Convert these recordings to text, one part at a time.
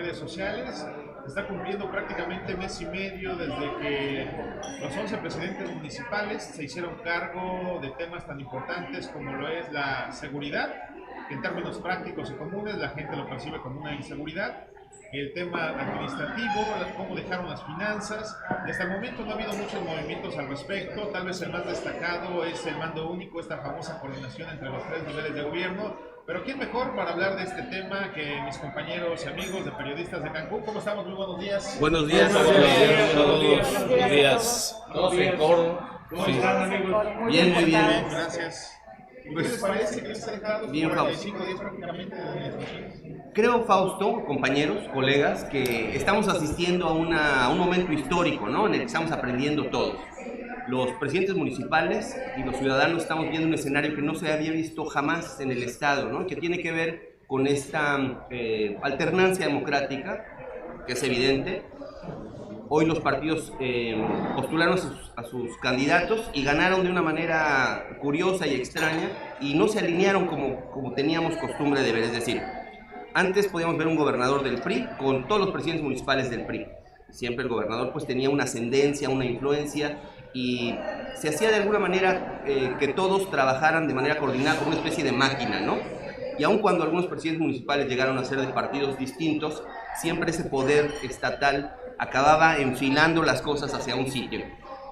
redes sociales. Está cumpliendo prácticamente mes y medio desde que los 11 presidentes municipales se hicieron cargo de temas tan importantes como lo es la seguridad, que en términos prácticos y comunes la gente lo percibe como una inseguridad, el tema administrativo, cómo dejaron las finanzas. Hasta el momento no ha habido muchos movimientos al respecto. Tal vez el más destacado es el mando único, esta famosa coordinación entre los 3 niveles de gobierno. Pero ¿quién mejor para hablar de este tema que mis compañeros y amigos de Periodistas de Cancún? ¿Cómo estamos? Muy buenos días. Buenos días a todos. Buenos días. Todos en coro. ¿Cómo están, amigos? Bien, muy bien. Gracias. ¿Qué les parece que les ha dejado Bien, 45 días prácticamente de elecciones? Creo, Fausto, compañeros, colegas, que estamos asistiendo a un momento histórico, ¿no? En el que estamos aprendiendo todos. Los presidentes municipales y los ciudadanos estamos viendo un escenario que no se había visto jamás en el Estado, ¿no? Que tiene que ver con esta alternancia democrática, que es evidente. Hoy los partidos postularon a sus candidatos y ganaron de una manera curiosa y extraña y no se alinearon como teníamos costumbre de ver. Es decir, antes podíamos ver un gobernador del PRI con todos los presidentes municipales del PRI. Siempre el gobernador pues tenía una ascendencia, una influencia y se hacía de alguna manera que todos trabajaran de manera coordinada como una especie de máquina, ¿no? Y aun cuando algunos presidentes municipales llegaron a ser de partidos distintos, siempre ese poder estatal acababa enfilando las cosas hacia un sitio.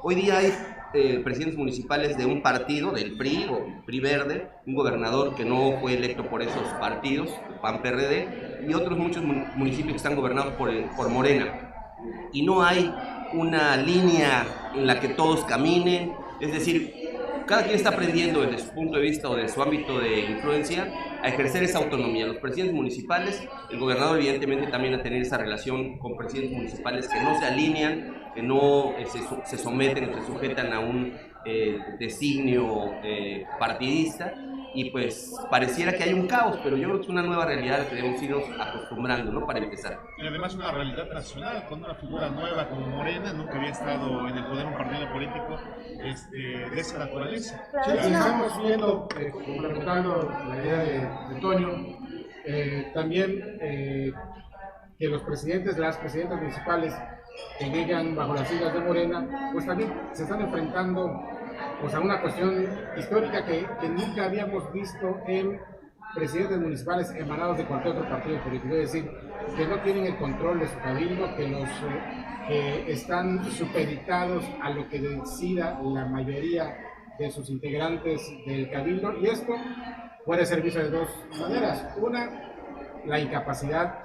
Hoy día hay presidentes municipales de un partido, del PRI o PRI Verde, un gobernador que no fue electo por esos partidos, PAN-PRD, y otros muchos municipios que están gobernados por Morena. Y no hay una línea en la que todos caminen, es decir, cada quien está aprendiendo desde su punto de vista o de su ámbito de influencia a ejercer esa autonomía. Los presidentes municipales, el gobernador evidentemente también a tener esa relación con presidentes municipales que no se alinean, que no se someten o se sujetan a un designio partidista, y pues pareciera que hay un caos, pero yo creo que es una nueva realidad que debemos irnos acostumbrando, ¿no? Para empezar. Y además una realidad nacional, con una figura nueva como Morena, nunca había estado en el poder un partido político de esa naturaleza. Sí, y estamos viendo, complementando la idea de Toño, también que los presidentes, las presidentas municipales que llegan bajo las siglas de Morena, pues también se están enfrentando pues, a una cuestión histórica que nunca habíamos visto en presidentes municipales emanados de cualquier otro partido político, es decir, que no tienen el control de su cabildo, que están supeditados a lo que decida la mayoría de sus integrantes del cabildo, y esto puede ser visto de dos maneras. Una, la incapacidad,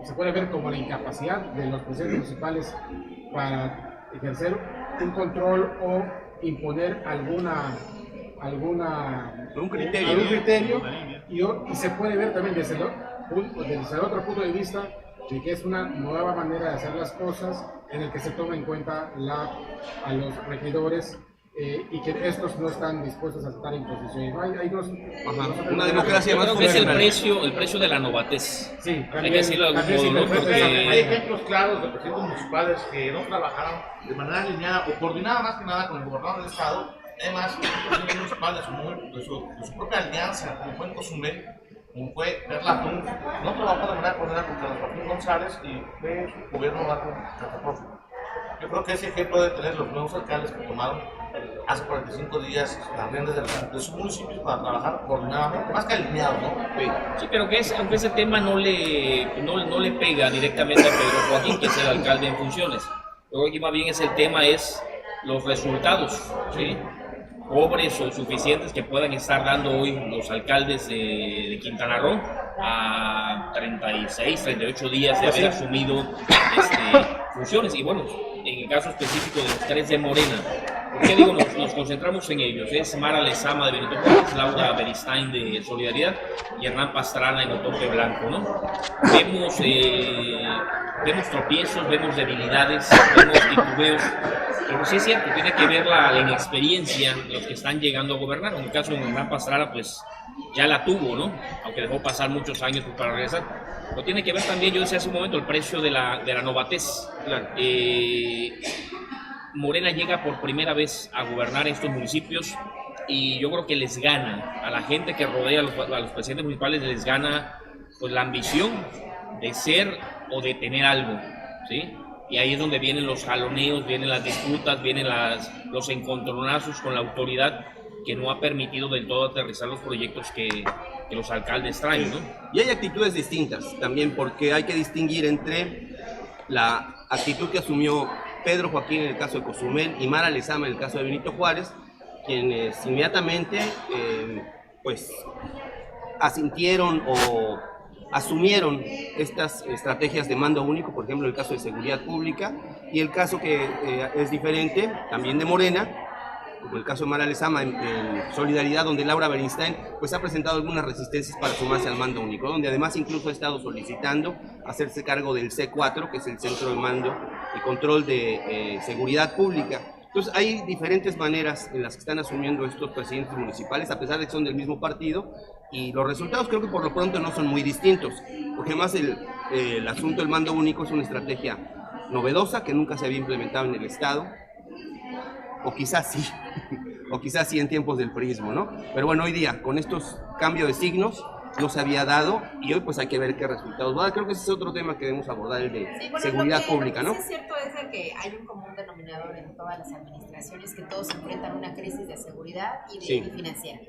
se puede ver como la incapacidad de los presidentes municipales para ejercer un control o imponer algún criterio y se puede ver también desde el otro punto de vista de que es una nueva manera de hacer las cosas en el que se toma en cuenta a los regidores y que estos no están dispuestos a estar en posiciones. Hay una democracia más funcional. El precio de la novatez. Sí, hay que decirlo de algún modo, ¿no? Porque hay ejemplos claros de presidentes municipales que no trabajaron de manera alineada o coordinada más que nada con el gobernador del estado. Además, presidentes municipales de su propia alianza, como fue en Cozumel, como fue Perla Tun, no trabajó de manera coordinada contra Joaquín González y de su gobierno catastrófico. Yo creo que ese ejemplo debe tener los nuevos alcaldes que tomaron hace 45 días las riendas de su municipio para trabajar coordinadamente, más que alineados, ¿no? Sí, pero aunque ese tema no le pega directamente a Pedro Joaquín, que es el alcalde en funciones. Yo creo que más bien es los resultados, ¿sí? Pobres o suficientes que puedan estar dando hoy los alcaldes de Quintana Roo a 36, 38 días de haber asumido funciones. Y bueno, en el caso específico de los 3 de Morena, ¿por qué digo nos concentramos en ellos? Es Mara Lezama de Benito Juárez, Laura Beristain de Solidaridad y Hernán Pastrana en Otoque Blanco, ¿no? Vemos tropiezos, vemos debilidades, vemos titubeos, pero sí es cierto, tiene que ver la inexperiencia de los que están llegando a gobernar. En el caso de Hernán Pastrana, pues ya la tuvo, ¿no? Aunque dejó pasar muchos años para regresar. Pero tiene que ver también, yo decía hace un momento, el precio de la novatez. Claro. Morena llega por primera vez a gobernar estos municipios y yo creo que les gana a la gente que rodea a los presidentes municipales, les gana pues la ambición de ser o detener algo, ¿sí? Y ahí es donde vienen los jaloneos, vienen las disputas, vienen los encontronazos con la autoridad, que no ha permitido del todo aterrizar los proyectos que los alcaldes traen, ¿no? Y hay actitudes distintas también, porque hay que distinguir entre la actitud que asumió Pedro Joaquín en el caso de Cozumel y Mara Lezama en el caso de Benito Juárez, quienes inmediatamente pues asintieron o asumieron estas estrategias de mando único, por ejemplo el caso de seguridad pública, y el caso que es diferente, también de Morena, como el caso de Mara Lezama en Solidaridad, donde Laura Beristain pues ha presentado algunas resistencias para sumarse al mando único, donde además incluso ha estado solicitando hacerse cargo del C4, que es el Centro de Mando y Control de Seguridad Pública. Entonces hay diferentes maneras en las que están asumiendo estos presidentes municipales, a pesar de que son del mismo partido, y los resultados creo que por lo pronto no son muy distintos, porque además el asunto del mando único es una estrategia novedosa que nunca se había implementado en el Estado, o quizás sí en tiempos del priismo, ¿no? Pero bueno, hoy día, con estos cambios de signos, no se había dado, y hoy pues hay que ver qué resultados va a dar. Creo que ese es otro tema que debemos abordar, el de seguridad pública, ¿no? Lo que es cierto es de que hay un común denominador en todas las administraciones, que todos enfrentan una crisis de seguridad y financiera.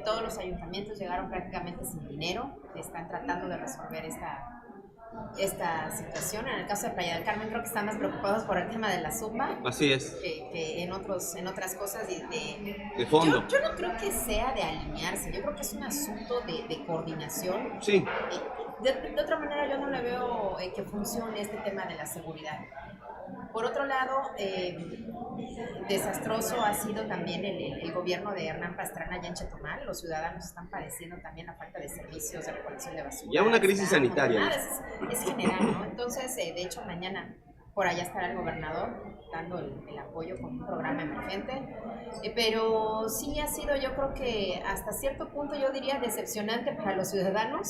Todos los ayuntamientos llegaron prácticamente sin dinero, están tratando de resolver esta situación. En el caso de Playa del Carmen creo que están más preocupados por el tema de la zumba. Así es. Que en otras cosas de fondo. Yo no creo que sea de alinearse, yo creo que es un asunto de coordinación. Sí. De otra manera yo no le veo que funcione este tema de la seguridad. Por otro lado, desastroso ha sido también el gobierno de Hernán Pastrana allá en Chetumal. Los ciudadanos están padeciendo también la falta de servicios de recolección de basura. Ya una crisis sanitaria. Es general, ¿no? Entonces, de hecho, mañana por allá estará el gobernador dando el apoyo con un programa emergente. Pero sí ha sido, yo creo que hasta cierto punto, yo diría, decepcionante para los ciudadanos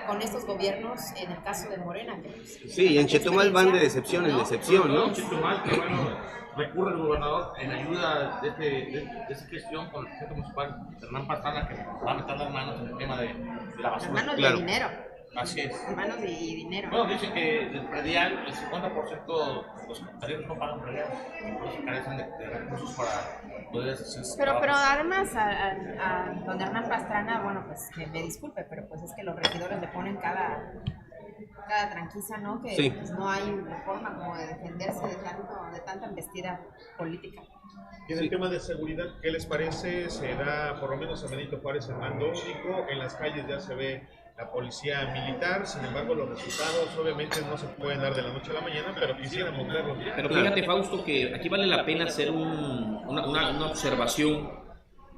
con estos gobiernos, en el caso de Morena. Que, sí, en Chetumal van de decepción en decepción, ¿no? En Chetumal, que bueno, recurre el gobernador en ayuda de esa gestión con el presidente municipal, Hernán Pastrana, que va a meter las manos en el tema de la basura. Manos claro. de dinero. Así es. Manos y dinero. Bueno, dicen que el predial, el 50% de los secretarios no pagan predial, incluso carecen de recursos para poder hacer sus pero trabajos. además a don Hernán Pastrana, bueno, pues que me disculpe, pero pues es que los regidores le ponen cada tranquiza, ¿no? Que sí. Pues, no hay forma como de defenderse de tanta embestida política. Y en el tema de seguridad, ¿qué les parece? Se da por lo menos a Benito Juárez el mando único, en las calles ya se ve la policía militar, sin embargo los resultados obviamente no se pueden dar de la noche a la mañana, pero quisiéramos verlos ya. Pero fíjate, Fausto, que aquí vale la pena hacer una observación,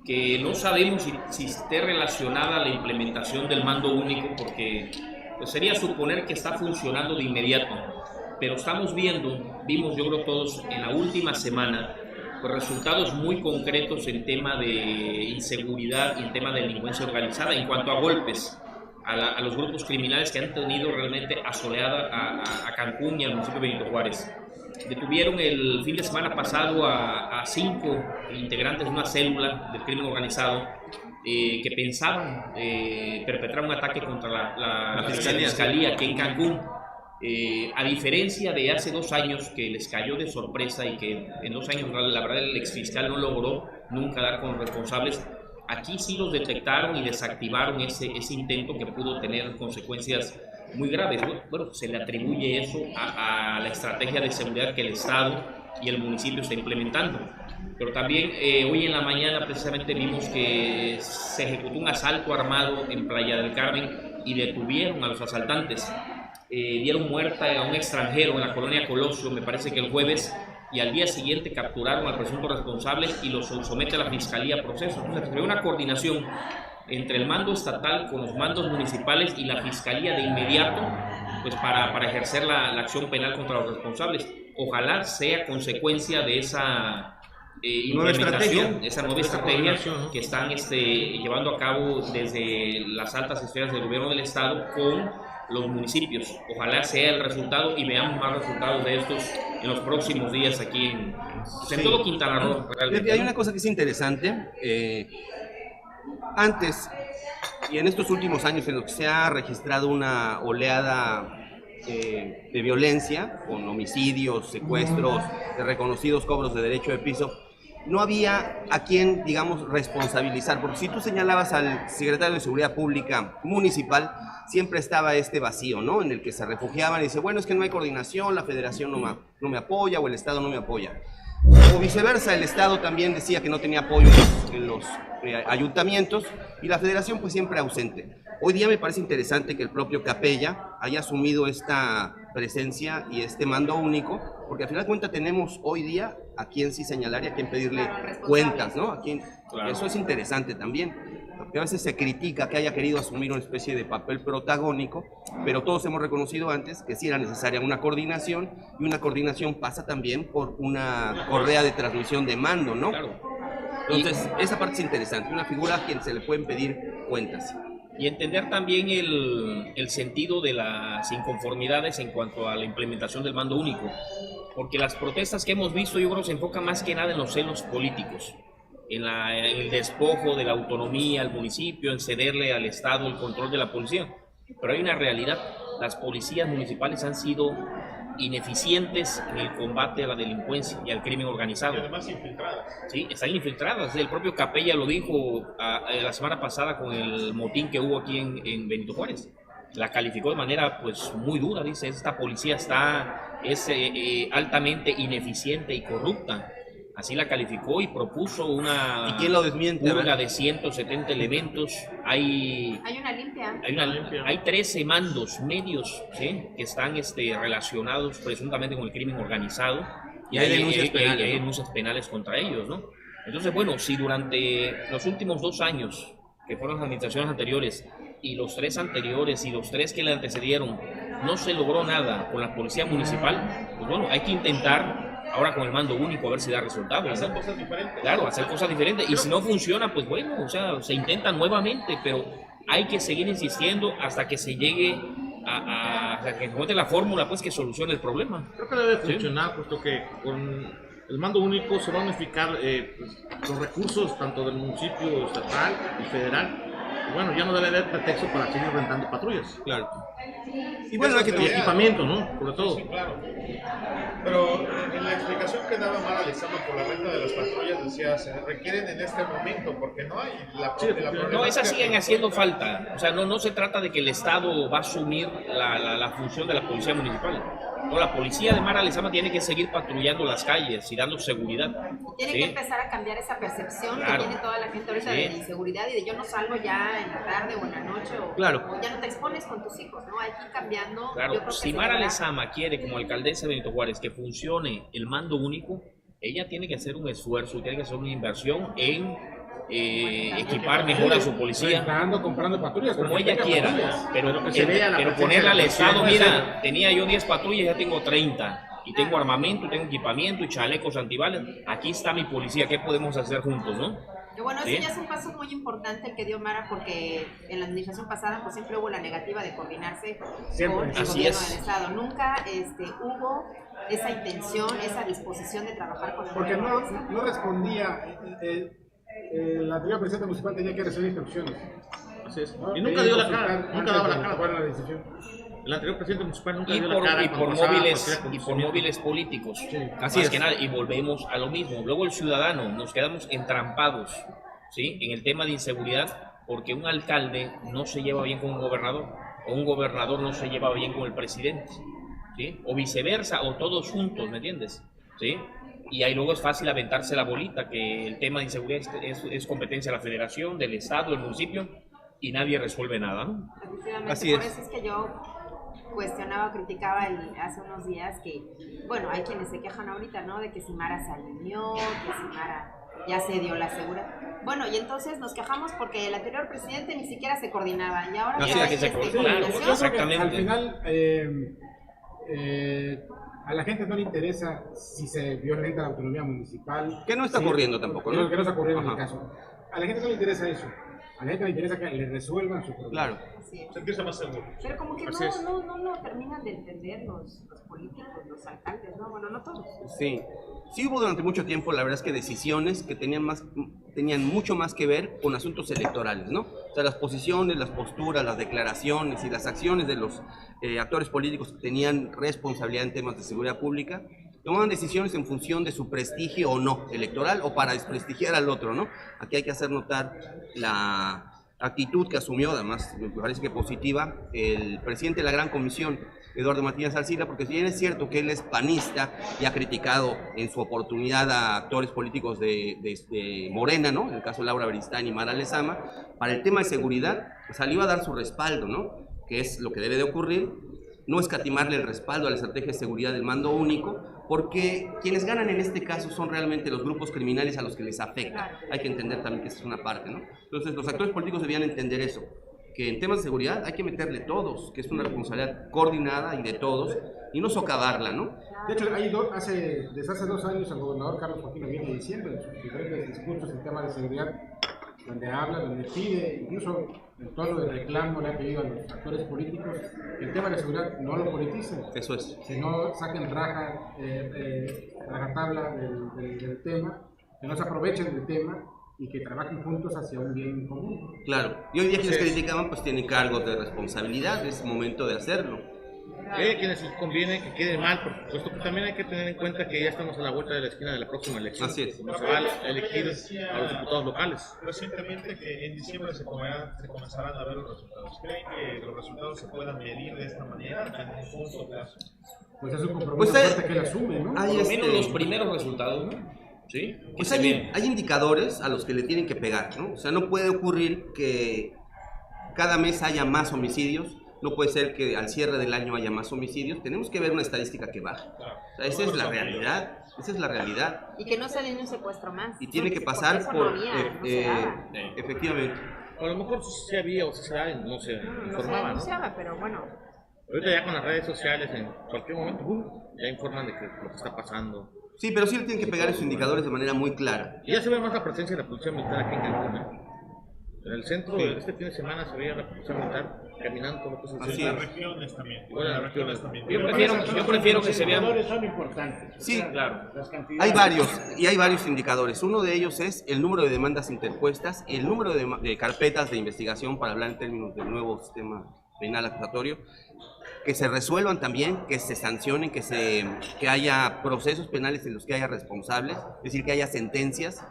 que no sabemos si esté relacionada a la implementación del mando único, porque pues sería suponer que está funcionando de inmediato, pero vimos yo creo todos en la última semana, pues resultados muy concretos en tema de inseguridad y en tema de delincuencia organizada en cuanto a golpes a los grupos criminales que han tenido realmente asoleada a Cancún y al municipio de Benito Juárez. Detuvieron el fin de semana pasado a 5 integrantes de una célula del crimen organizado que pensaban perpetrar un ataque contra la fiscalía aquí en Cancún. A diferencia de hace 2 años que les cayó de sorpresa y que en 2 años la verdad el exfiscal no logró nunca dar con los responsables, aquí sí los detectaron y desactivaron ese intento que pudo tener consecuencias muy graves. Bueno, se le atribuye eso a la estrategia de seguridad que el Estado y el municipio está implementando. Pero también hoy en la mañana precisamente vimos que se ejecutó un asalto armado en Playa del Carmen y detuvieron a los asaltantes. Dieron muerte a un extranjero en la colonia Colosio, me parece que el jueves, y al día siguiente capturaron al presunto responsable y los somete a la fiscalía a proceso. Entonces, se una coordinación entre el mando estatal con los mandos municipales y la fiscalía de inmediato, pues para ejercer la acción penal contra los responsables. Ojalá sea consecuencia de esa implementación, esa nueva estrategia que están llevando a cabo desde las altas esferas del gobierno del Estado con los municipios. Ojalá sea el resultado y veamos más resultados de estos en los próximos días aquí en todo Quintana Roo. Hay una cosa que es interesante. Antes y en estos últimos años en los que se ha registrado una oleada de violencia, con homicidios, secuestros, de reconocidos cobros de derecho de piso, no había a quien, digamos, responsabilizar, porque si tú señalabas al secretario de Seguridad Pública municipal, siempre estaba este vacío, ¿no? En el que se refugiaban y dice, bueno, es que no hay coordinación, la federación no me apoya o el Estado no me apoya. O viceversa, el Estado también decía que no tenía apoyo en los ayuntamientos y la federación pues siempre ausente. Hoy día me parece interesante que el propio Capella haya asumido esta presencia y este mando único, porque al final de cuentas tenemos hoy día a quien sí señalar y a quien pedirle cuentas, ¿no? A quien, claro. Eso es interesante también, porque a veces se critica que haya querido asumir una especie de papel protagónico, pero todos hemos reconocido antes que sí era necesaria una coordinación, y una coordinación pasa también por una correa de transmisión de mando, ¿no? Claro. Entonces, esa parte es interesante, una figura a quien se le pueden pedir cuentas. Y entender también el sentido de las inconformidades en cuanto a la implementación del mando único, porque las protestas que hemos visto yo creo se enfocan más que nada en los celos políticos, en el despojo de la autonomía al municipio, en cederle al Estado el control de la policía, pero hay una realidad, las policías municipales han sido ineficientes en el combate a la delincuencia y al crimen organizado. Y además infiltradas. Sí, están infiltradas. El propio Capella lo dijo la semana pasada con el motín que hubo aquí en Benito Juárez. La calificó de manera pues muy dura, dice, esta policía es altamente ineficiente y corrupta. Así la calificó y propuso una ¿Y quién lo desmiente? Purga de 170 elementos. Hay una limpia. Hay 13 mandos medios, ¿sí?, que están relacionados presuntamente con el crimen organizado. Y hay denuncias penales, hay denuncias penales contra ellos, ¿no? Entonces, bueno, si durante los últimos 2 años, que fueron las administraciones anteriores, y los 3 anteriores y los 3 que le antecedieron, no se logró nada con la policía municipal, pues bueno, hay que intentar ahora con el mando único a ver si da resultados. Hacer cosas diferentes. Claro, hacer cosas diferentes. Y si no funciona, pues bueno, o sea, se intenta nuevamente, pero hay que seguir insistiendo hasta que se llegue hasta que encuentre la fórmula pues que solucione el problema. Creo que debe funcionar, puesto que con el mando único se van a unificar los recursos tanto del municipio estatal y federal. Y bueno, ya no debe haber pretexto para seguir rentando patrullas. Claro. Y bueno, hay que tener equipamiento, ¿no? Sobre todo. Sí, claro. Pero en la explicación que daba Mara Lezama por la renta de las patrullas decía, se requieren en este momento porque no hay la No, esas siguen haciendo falta. O sea, no se trata de que el Estado va a asumir la función de la policía municipal. No, la policía de Mara Lezama tiene que seguir patrullando las calles y dando seguridad. Tiene que empezar a cambiar esa percepción que tiene toda la gente ahorita de inseguridad y de yo no salgo ya en la tarde o en la noche o ya no te expones con tus hijos, ¿no? Hay que ir cambiando. Claro, yo creo si Mara Lezama quiere como alcaldesa de Benito Juárez que funcione el mando único, ella tiene que hacer un esfuerzo, tiene que hacer una inversión en equipar mejor a su policía comprando patrullas como ella quiera, pero ponerla al Estado. Mira, tenía yo 10 patrullas, ya tengo 30 y tengo armamento, tengo equipamiento y chalecos antibalas. Aquí está mi policía, ¿qué podemos hacer juntos, no? Y bueno, ese ya es un paso muy importante el que dio Mara, porque en la administración pasada pues siempre hubo la negativa de coordinarse con el gobierno del Estado. Nunca hubo esa intención, esa disposición de trabajar con el gobierno. Porque no respondía. La anterior presidenta municipal tenía que recibir instrucciones. Así es. Y nunca dio la cara, nunca daba la cara. La decisión. El anterior presidente municipal nunca dio la cara. Y por móviles políticos. Sí. Así es que nada, y volvemos a lo mismo. Luego el ciudadano, nos quedamos entrampados, ¿sí?, en el tema de inseguridad, porque un alcalde no se lleva bien con un gobernador, o un gobernador no se lleva bien con el presidente, ¿sí?, o viceversa, o todos juntos, ¿me entiendes? ¿Sí? Y ahí luego es fácil aventarse la bolita, que el tema de inseguridad es competencia de la federación, del Estado, del municipio, y nadie resuelve nada, ¿no? Así por eso es que yo cuestionaba, criticaba hace unos días que, bueno, hay quienes se quejan ahorita, ¿no?, de que si Mara se alineó, que si Mara ya se dio la seguridad. Bueno, y entonces nos quejamos porque el anterior presidente ni siquiera se coordinaba, y ahora ya hay coordinación. Exactamente. Al final, a la gente no le interesa si se violenta la autonomía municipal. Que no está ocurriendo tampoco, ¿no? Que no está ocurriendo en el caso. A la gente no le interesa eso. A la gente le interesa que le resuelvan su problema. Claro. Sentirse más seguro. Pero como que no terminan de entender los políticos, los alcaldes, ¿no? Bueno, no todos. Sí. Sí hubo durante mucho tiempo, la verdad es que decisiones que tenían tenían mucho más que ver con asuntos electorales, ¿no? O sea, las posiciones, las posturas, las declaraciones y las acciones de los actores políticos que tenían responsabilidad en temas de seguridad pública, tomaban decisiones en función de su prestigio o no electoral o para desprestigiar al otro, ¿no? Aquí hay que hacer notar la actitud que asumió, además me parece que positiva, el presidente de la Gran Comisión, Eduardo Martínez Alcina, porque si bien es cierto que él es panista y ha criticado en su oportunidad a actores políticos de Morena, ¿no? En el caso de Laura Beristain y Mara Lezama, para el tema de seguridad salió a dar su respaldo, ¿no? Que es lo que debe de ocurrir, no escatimarle el respaldo a la estrategia de seguridad del mando único, porque quienes ganan en este caso son realmente los grupos criminales a los que les afecta. Hay que entender también que esa es una parte, ¿no? Entonces los actores políticos debían entender eso, que en temas de seguridad hay que meterle todos, que es una responsabilidad coordinada y de todos, y no socavarla, ¿no? De hecho, desde hace 2 años el gobernador Carlos Joaquín viene diciendo en sus diferentes discursos en temas de seguridad, donde habla, donde pide, incluso en tono de reclamo le ha pedido a los actores políticos que el tema de seguridad no lo politicen. Eso es. Que no saquen rajatabla del tema, que no se aprovechen del tema y que trabajen juntos hacia un bien común. Claro, y hoy día quienes criticaban pues tienen cargos de responsabilidad, es momento de hacerlo. Quienes les conviene que quede mal, por supuesto, pero también hay que tener en cuenta que ya estamos a la vuelta de la esquina de la próxima elección. Así es. Como se va a elegir a los diputados locales. Recientemente que en diciembre se comenzarán a ver los resultados. ¿Creen que los resultados se puedan medir de esta manera en un corto plazo? Pues es un compromiso Pues fuerte que él asume, ¿no? Por lo menos los primeros resultados, ¿no? Sí. Pues hay indicadores a los que le tienen que pegar, ¿no? O sea, no puede ocurrir que cada mes haya más homicidios, no puede ser que al cierre del año haya más homicidios, tenemos que ver una estadística que baje. O sea, esa es la realidad, esa es la realidad. Y que no sale ni un secuestro más. Y tiene que pasar por... No se daba. Efectivamente. A lo mejor sí había o sí se daba, no se informaba, ¿no? anunciaba, pero bueno. Ahorita ya con las redes sociales, en cualquier momento, ya informan de lo que está pasando. Sí, pero sí le tienen que pegar esos indicadores de manera muy clara. Y ya se ve más la presencia de la policía militar aquí en Cancún, ¿eh? En el centro, este fin de semana se veía la policía militar caminando por lo que En las regiones también. Bueno, en las regiones también. Yo prefiero que se vean. Los indicadores son importantes. Sí, Claro. Las cantidades. hay varios indicadores. Uno de ellos es el número de demandas interpuestas, el número de carpetas de investigación, para hablar en términos del nuevo sistema penal acusatorio, que se resuelvan también, que se sancionen, que haya procesos penales en los que haya responsables, es decir, que haya sentencias,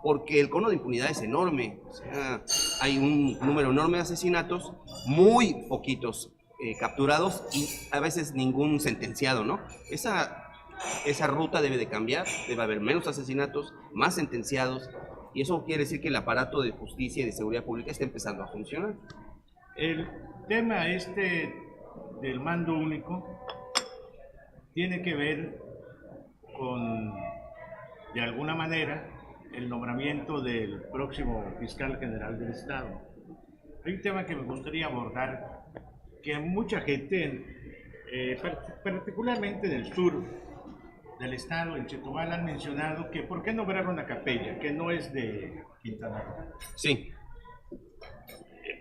porque el cono de impunidad es enorme. O sea, hay un número enorme de asesinatos, muy poquitos capturados y a veces ningún sentenciado, ¿no? Esa ruta debe de cambiar, debe haber menos asesinatos, más sentenciados, y eso quiere decir que el aparato de justicia y de seguridad pública está empezando a funcionar. El tema del mando único tiene que ver con, de alguna manera, el nombramiento del próximo fiscal general del Estado. Hay un tema que me gustaría abordar, que mucha gente, particularmente del sur del Estado, en Chetumal, han mencionado que ¿por qué nombraron a Capella, que no es de Quintana Roo? Sí.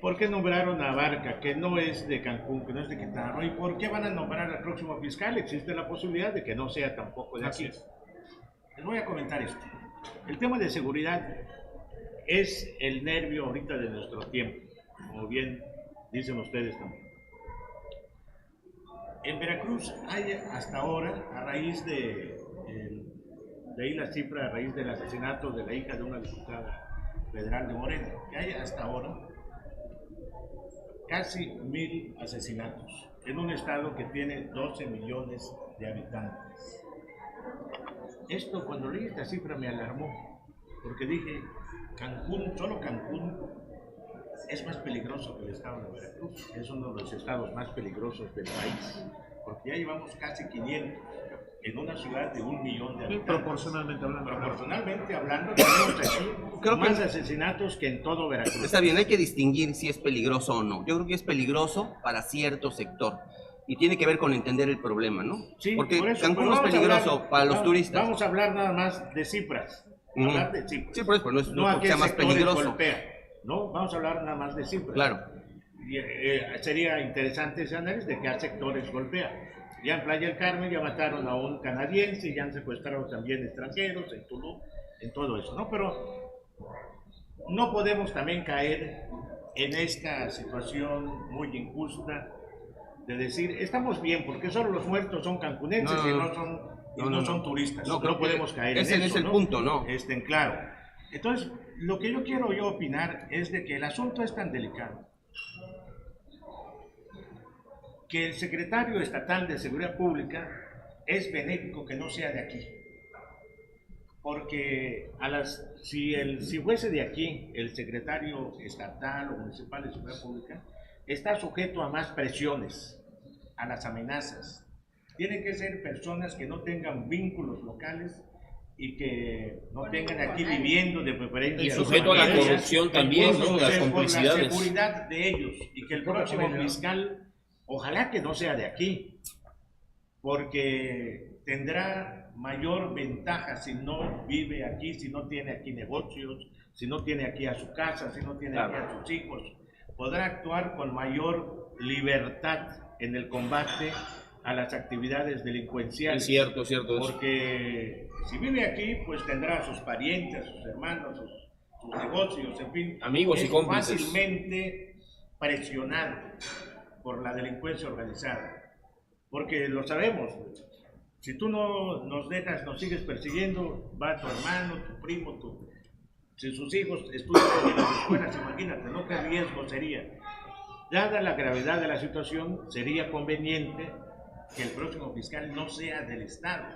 ¿Por qué nombraron a Barca, que no es de Cancún, que no es de Quintana Roo? ¿Y por qué van a nombrar al próximo fiscal? Existe la posibilidad de que no sea tampoco de aquí. Les voy a comentar esto. El tema de seguridad es el nervio ahorita de nuestro tiempo, como bien dicen ustedes también. En Veracruz hay hasta ahora, a raíz de ahí la cifra, a raíz del asesinato de la hija de una diputada federal de Morena, que hay hasta ahora casi 1000 asesinatos en un estado que tiene 12 millones de habitantes. Esto, cuando leí esta cifra, me alarmó, porque dije, Cancún, solo Cancún es más peligroso que el estado de Veracruz, es uno de los estados más peligrosos del país, porque ya llevamos casi 500 en una ciudad de 1 millón de habitantes. Proporcionalmente hablando, tenemos aquí más asesinatos que en todo Veracruz. Está bien, hay que distinguir si es peligroso o no. Yo creo que es peligroso para cierto sector. Y tiene que ver con entender el problema, ¿no? Sí, porque por eso, Cancún es peligroso para los turistas. Vamos a hablar nada más de cifras. Hablar de cifras. Sí, por eso, no es No a porque qué sea más sectores peligroso. golpea. No, vamos a hablar nada más de cifras. Claro. Y, sería interesante ese análisis de qué sectores golpea. Ya en Playa del Carmen ya mataron a un canadiense, ya han secuestrado también extranjeros, en Tulum, en todo eso, ¿no? Pero no podemos también caer en esta situación muy injusta de decir, estamos bien, porque solo los muertos son cancunenses y no son turistas. No podemos caer en eso. Ese es el punto, ¿no? Claro. Entonces, lo que yo quiero opinar es de que el asunto es tan delicado que el secretario estatal de Seguridad Pública es benéfico que no sea de aquí. Porque si fuese de aquí el secretario estatal o municipal de Seguridad Pública, está sujeto a más presiones, a las amenazas. Tienen que ser personas que no tengan vínculos locales y que no tengan aquí viviendo de preferencia. Y sujeto a la corrupción también, ¿no? Las complicidades. Por la seguridad de ellos y que el próximo fiscal, ojalá que no sea de aquí, porque tendrá mayor ventaja si no vive aquí, si no tiene aquí negocios, si no tiene aquí a su casa, si no tiene aquí a sus hijos. Podrá actuar con mayor libertad en el combate a las actividades delincuenciales. Es cierto. Porque si vive aquí, pues tendrá a sus parientes, a sus hermanos, sus negocios, en fin. Amigos y cómplices. Fácilmente presionado por la delincuencia organizada. Porque lo sabemos, si tú no nos dejas, nos sigues persiguiendo, va tu hermano, tu primo, si sus hijos estudian en las escuelas, imagínate, ¿no? ¿Qué riesgo sería? Dada la gravedad de la situación, sería conveniente que el próximo fiscal no sea del Estado,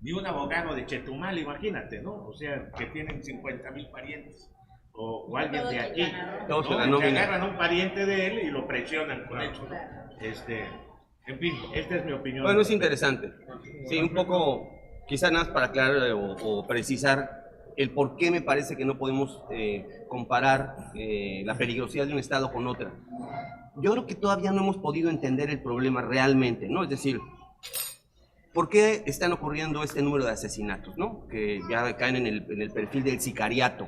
ni un abogado de Chetumal, imagínate, ¿no? O sea, que tienen 50,000 parientes, o alguien de aquí, ¿no? Que agarran a un pariente de él y lo presionan con eso, ¿no? En fin, esta es mi opinión. Bueno, es interesante. Sí, un poco, quizá nada más para aclarar o precisar el por qué me parece que no podemos comparar la peligrosidad de un estado con otra. Yo creo que todavía no hemos podido entender el problema realmente, ¿no? Es decir, ¿por qué están ocurriendo este número de asesinatos, ¿no? Que ya caen en el perfil del sicariato.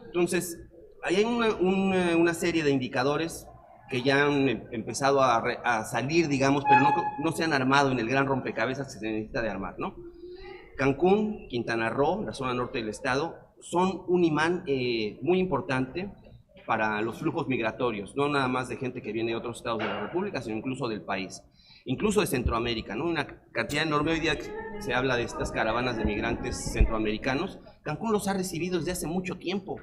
Entonces, ahí hay una serie de indicadores que ya han empezado a salir, digamos, pero no se han armado en el gran rompecabezas que se necesita de armar, ¿no? Cancún, Quintana Roo, la zona norte del estado, son un imán muy importante para los flujos migratorios, no nada más de gente que viene de otros estados de la República, sino incluso del país, incluso de Centroamérica, ¿no? Una cantidad enorme. Hoy día se habla de estas caravanas de migrantes centroamericanos. Cancún los ha recibido desde hace mucho tiempo,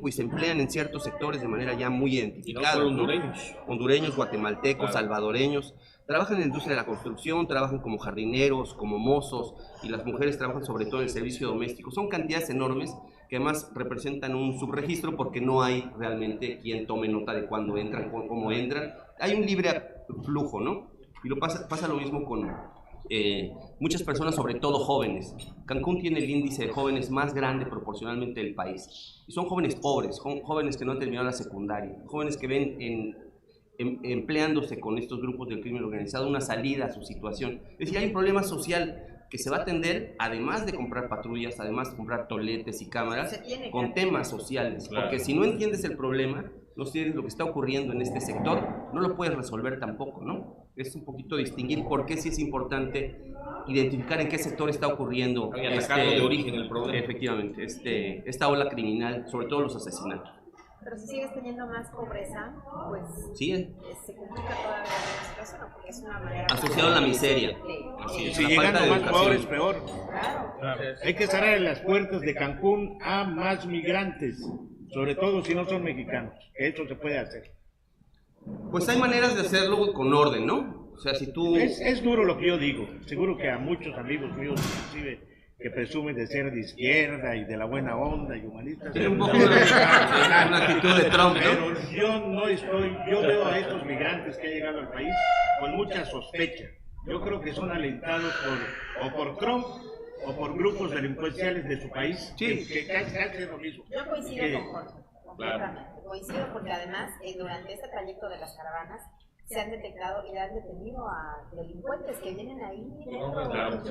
y se emplean en ciertos sectores de manera ya muy identificada. Y no hondureños. Hondureños, guatemaltecos, salvadoreños. Trabajan en la industria de la construcción, trabajan como jardineros, como mozos, y las mujeres trabajan sobre todo en el servicio doméstico. Son cantidades enormes que además representan un subregistro porque no hay realmente quien tome nota de cuándo entran, cómo entran. Hay un libre flujo, ¿no? Y pasa lo mismo con muchas personas, sobre todo jóvenes. Cancún tiene el índice de jóvenes más grande proporcionalmente del país. Y son jóvenes pobres, jóvenes que no han terminado la secundaria, jóvenes que ven empleándose con estos grupos del crimen organizado una salida a su situación. Es decir, hay un problema social que se va a atender, además de comprar patrullas, además de comprar toletes y cámaras, con temas sociales. Claro. Porque si no entiendes el problema, no entiendes lo que está ocurriendo en este sector, no lo puedes resolver tampoco, ¿no? Es un poquito distinguir por qué sí es importante identificar en qué sector está ocurriendo de origen el problema. Efectivamente, esta ola criminal, sobre todo los asesinatos. Pero si sigues teniendo más pobreza, pues sí, se complica todavía la situación, porque es una manera... Asociado a la miseria. Si llegando más pobres, peor. Claro. Hay que cerrar las puertas de Cancún a más migrantes, sobre todo si no son mexicanos. Eso se puede hacer. Pues hay maneras de hacerlo con orden, ¿no? O sea, si tú... Es duro lo que yo digo. Seguro que a muchos amigos míos, inclusive, que presumen de ser de izquierda y de la buena onda y humanistas. Tiene un poco una actitud de Trump, ¿no? Pero yo veo a estos migrantes que han llegado al país con mucha sospecha. Yo creo que son alentados por Trump o por grupos delincuenciales de su país, sí, que hacen lo mismo. Yo coincido con Jorge, completamente. Coincido porque además durante este trayecto de las caravanas se han detectado y han detenido a delincuentes que vienen ahí.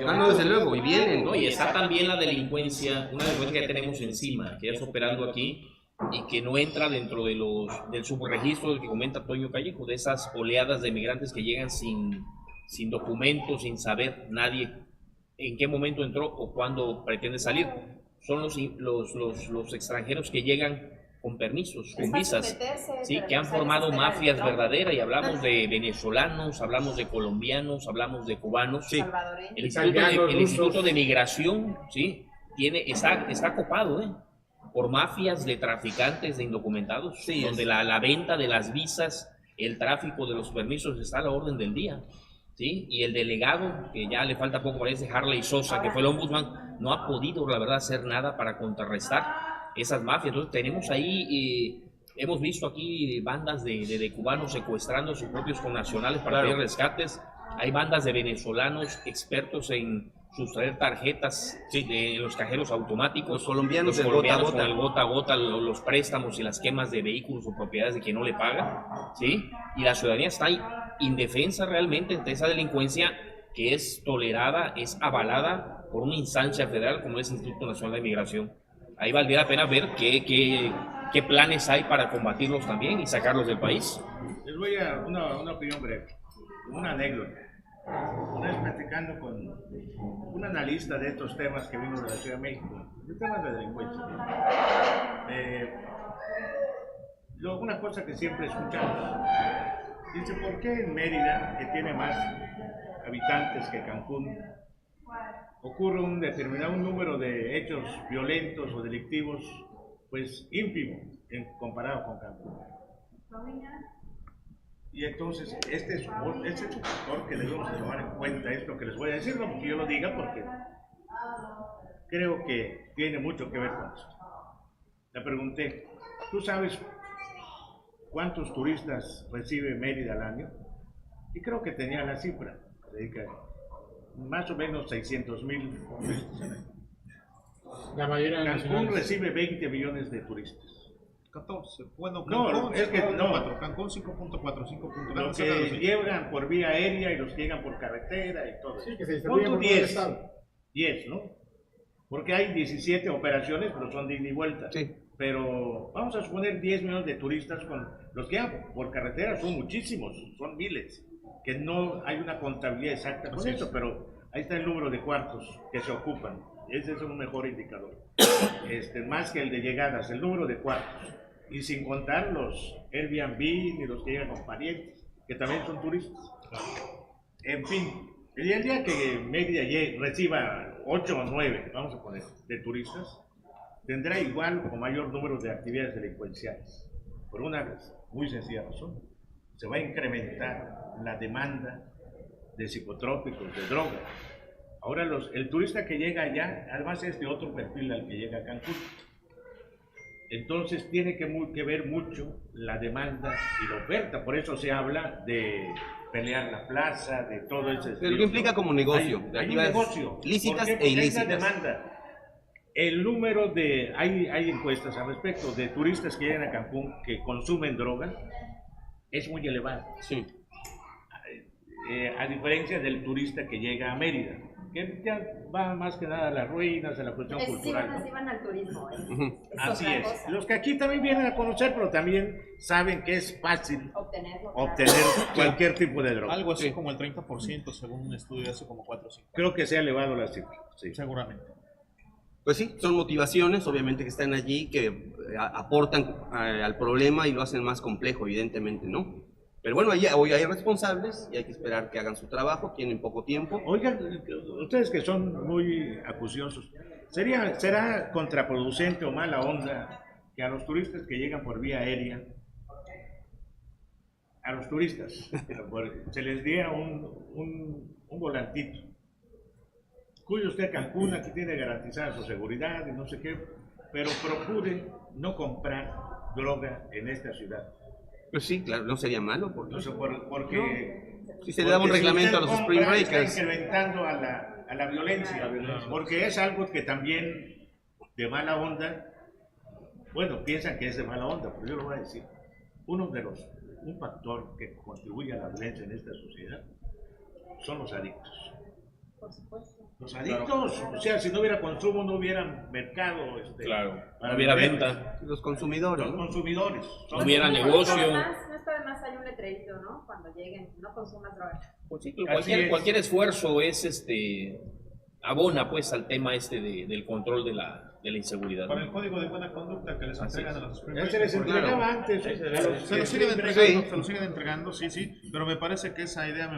No, desde luego, y vienen. No, y está también la delincuencia, una delincuencia que ya tenemos encima, que ya está operando aquí y que no entra dentro de del subregistro del que comenta Toño Callejo, de esas oleadas de migrantes que llegan sin documentos, sin saber nadie en qué momento entró o cuándo pretende salir. son los extranjeros que llegan con permisos, con Está visas, someterse, sí, pero que han no sabe formado esperar el mafias tronco. verdaderas, y hablamos de venezolanos, hablamos de colombianos, hablamos de cubanos. Sí. Salvadoreño. El Italianos, Instituto rusos. de Migración, sí, está copado, por mafias de traficantes de indocumentados, Sí, donde es. la venta de las visas, el tráfico de los permisos está a la orden del día, sí, y el delegado, que ya le falta poco, parece Harley Sosa, que fue el ombudsman, no ha podido, la verdad, hacer nada para contrarrestar esas mafias. Entonces tenemos ahí, hemos visto aquí bandas de cubanos secuestrando a sus propios connacionales para Claro. pedir rescates. Hay bandas de venezolanos expertos en sustraer tarjetas de los cajeros automáticos. Los colombianos, Los el colombianos gota a con el gota a gota, los préstamos y las quemas de vehículos o propiedades de quien no le paga, ¿sí? Y la ciudadanía está ahí indefensa realmente ante esa delincuencia que es tolerada, es avalada por una instancia federal como es el Instituto Nacional de Migración. Ahí valdría la pena ver qué planes hay para combatirlos también y sacarlos del país. Les voy a una opinión breve, una anécdota. Una vez platicando con un analista de estos temas que vino de la Ciudad de México, de temas de delincuencia. Una cosa que siempre escuchamos, dice, ¿por qué en Mérida, que tiene más habitantes que Cancún, ocurre un determinado número de hechos violentos o delictivos, pues ínfimo comparado con Cancún? Y entonces, este es un factor que debemos tomar en cuenta, esto que les voy a decir, no porque yo lo diga, porque creo que tiene mucho que ver con esto. Le pregunté, ¿tú sabes cuántos turistas recibe Mérida al año? Y creo que tenía la cifra, más o menos 600,000 turistas al año. La mayoría Cancún nacionales. recibe 20 millones de turistas. 14. Bueno, No, Cancún, es que no. 5.4, Cancún 5.4, 5.4. Los que llegan por vía aérea y los que llegan por carretera y todo. Sí, que se Pon distribuyen tú por todo el 10, estado. 10, ¿no? Porque hay 17 operaciones, pero son de ida y vuelta. Sí. Pero vamos a suponer 10 millones de turistas con los que llegan por carretera, son muchísimos, son miles, que no hay una contabilidad exacta con eso, pero ahí está el número de cuartos que se ocupan. Ese es un mejor indicador. Más que el de llegadas, el número de cuartos. Y sin contar los Airbnb ni los que llegan con parientes, que también son turistas. En fin, el día que Mérida reciba 8 o 9, vamos a poner, de turistas, tendrá igual o mayor número de actividades delincuenciales. Por una muy sencilla razón. Se va a incrementar la demanda de psicotrópicos, de drogas. Ahora el turista que llega allá, además es de otro perfil al que llega a Cancún. Entonces tiene que ver mucho la demanda y la oferta. Por eso se habla de pelear la plaza, de todo ese Pero lo que implica como negocio, de hay un actividades negocio. lícitas ¿Por qué? e Porque hay ilícitas. una demanda. El número hay encuestas al respecto de turistas que llegan a Cancún que consumen droga es muy elevado. Sí. A diferencia del turista que llega a Mérida, que ya va más que nada a las ruinas, a la cuestión cultural, ¿no? Sí van al turismo. Ujú. Es Así otra es. cosa. Los que aquí también vienen a conocer, pero también saben que es fácil Obtenerlo. obtener cualquier tipo de droga. Algo así como el 30%, según un estudio de hace como 4 o 5 Creo que se ha elevado la cifra. Sí. seguramente. Pues sí, son motivaciones, obviamente, que están allí, que aportan al problema y lo hacen más complejo, evidentemente, ¿no? Pero bueno, hoy hay responsables y hay que esperar que hagan su trabajo, tienen poco tiempo. Oigan, ustedes que son muy acuciosos, ¿será contraproducente o mala onda que a los turistas que llegan por vía aérea, a los turistas, se les diera un volantito? Cuide usted a Cancún, aquí tiene garantizada su seguridad y no sé qué, pero procure no comprar droga en esta ciudad. Pues sí, claro, no sería malo, porque No sé, porque si se le daba un reglamento a los usted Spring compra, Breakers. está incrementando a la violencia, porque es algo que también de mala onda, bueno, piensan que es de mala onda, pero yo lo voy a decir, un factor que contribuye a la violencia en esta sociedad son los adictos. Por supuesto. Los adictos, o sea, si no hubiera consumo, no hubiera mercado. Claro, para no hubiera vender. venta. Los consumidores, Los ¿no? consumidores. No hubiera negocio. No está de más, hay un letrerito, ¿no? Cuando lleguen, no consumas drogas. Pues sí, Así es. cualquier esfuerzo es abona pues al tema del control de la inseguridad. Para el código de buena conducta que les entregan a los Ya se les entregaba antes. se lo siguen entregando, se lo siguen entregando, sí, pero me parece que esa idea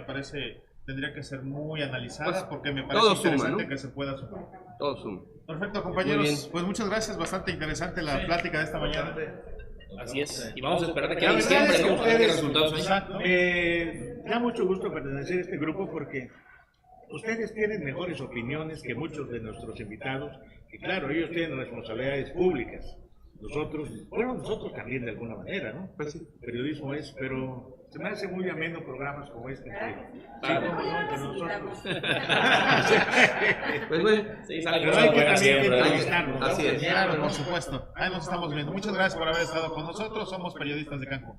tendría que ser muy analizada Pues, porque me parece todo interesante suma, ¿no? que se pueda sumar. Todo suma. Perfecto, Muy compañeros. bien. Pues muchas gracias, bastante interesante la plática de esta mañana. Así es. Y vamos a esperar a que La en verdad diciembre, es que ¿no? A ver qué ustedes- resultados hay. Exacto. Da mucho gusto pertenecer a este grupo porque ustedes tienen mejores opiniones que muchos de nuestros invitados, y claro, ellos tienen responsabilidades públicas. Nosotros también de alguna manera, ¿no? Pues sí. Periodismo es, pero se me hace muy ameno programas como este entre nosotros. Pues bueno, Sí, salen Pero cosas hay que buenas también siempre, ¿no? entrevistarnos, ¿no? Así es. Claro, por supuesto. Ahí nos estamos viendo. Muchas gracias por haber estado con nosotros. Somos periodistas de Cancún.